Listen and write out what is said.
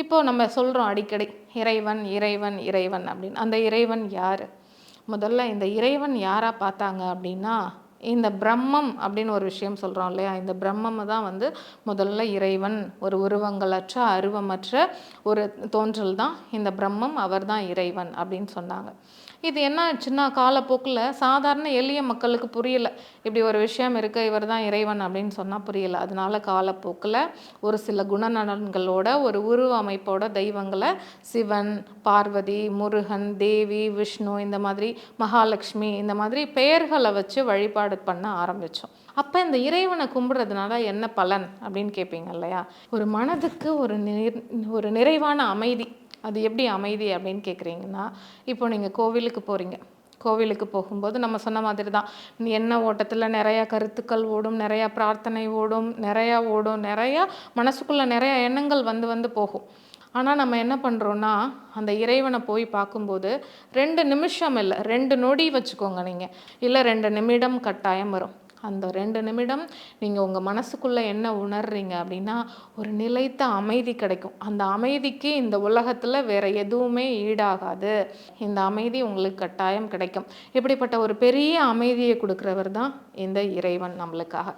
இப்போ நம்ம சொல்கிறோம் அடிக்கடி இறைவன் இறைவன் இறைவன் அப்படின்னு. அந்த இறைவன் யார்? முதல்ல இந்த இறைவன் யாராக பார்த்தாங்க அப்படின்னா, இந்த பிரம்மம் அப்படின்னு ஒரு விஷயம் சொல்கிறோம் இல்லையா, இந்த பிரம்மம் தான் முதல்ல இறைவன். ஒரு உருவங்களற்ற அருவமற்ற ஒரு தோன்றல் தான் இந்த பிரம்மம், அவர் தான் இறைவன் அப்படின்னு சொன்னாங்க. இது என்ன ஆச்சுன்னா, காலப்போக்கில் சாதாரண எளிய மக்களுக்கு புரியலை. இப்படி ஒரு விஷயம் இருக்குது, இவர் தான் இறைவன் அப்படின்னு சொன்னால் புரியலை. அதனால காலப்போக்கில் ஒரு சில குணநலன்களோட ஒரு உருவ அமைப்போட தெய்வங்களை சிவன், பார்வதி, முருகன், தேவி, விஷ்ணு, இந்த மாதிரி மகாலட்சுமி, இந்த மாதிரி பெயர்களை வச்சு வழிபாடு பண்ண ஆரம்பித்தோம். அப்போ இந்த இறைவனை கும்பிட்றதுனால என்ன பலன் அப்படின்னு கேட்பீங்க இல்லையா? ஒரு மனதுக்கு ஒரு நிறைவான அமைதி. அது எப்படி அமைதி அப்படின்னு கேட்குறீங்கன்னா, இப்போ நீங்கள் கோவிலுக்கு போகிறீங்க. கோவிலுக்கு போகும்போது நம்ம சொன்ன மாதிரி தான், எண்ண ஓட்டத்தில் நிறையா கருத்துக்கள் ஓடும், நிறையா பிரார்த்தனை ஓடும், நிறையா மனசுக்குள்ளே நிறையா எண்ணங்கள் வந்து போகும். ஆனால் நம்ம என்ன பண்ணுறோன்னா, அந்த இறைவனை போய் பார்க்கும்போது 2 நிமிஷம் இல்லை, 2 நொடி வச்சுக்கோங்க நீங்கள், இல்லை 2 நிமிடம் கட்டாயம் வரும். அந்த 2 நிமிடம் நீங்கள் உங்கள் மனசுக்குள்ளே என்ன உணர்றீங்க அப்படின்னா, ஒரு நிலைத்த அமைதி கிடைக்கும். அந்த அமைதிக்கு இந்த உலகத்தில் வேறு எதுவுமே ஈடாகாது. இந்த அமைதி உங்களுக்கு கட்டாயம் கிடைக்கும். இப்படிப்பட்ட ஒரு பெரிய அமைதியை கொடுக்குறவர் தான் இந்த இறைவன் நம்மளுக்காக.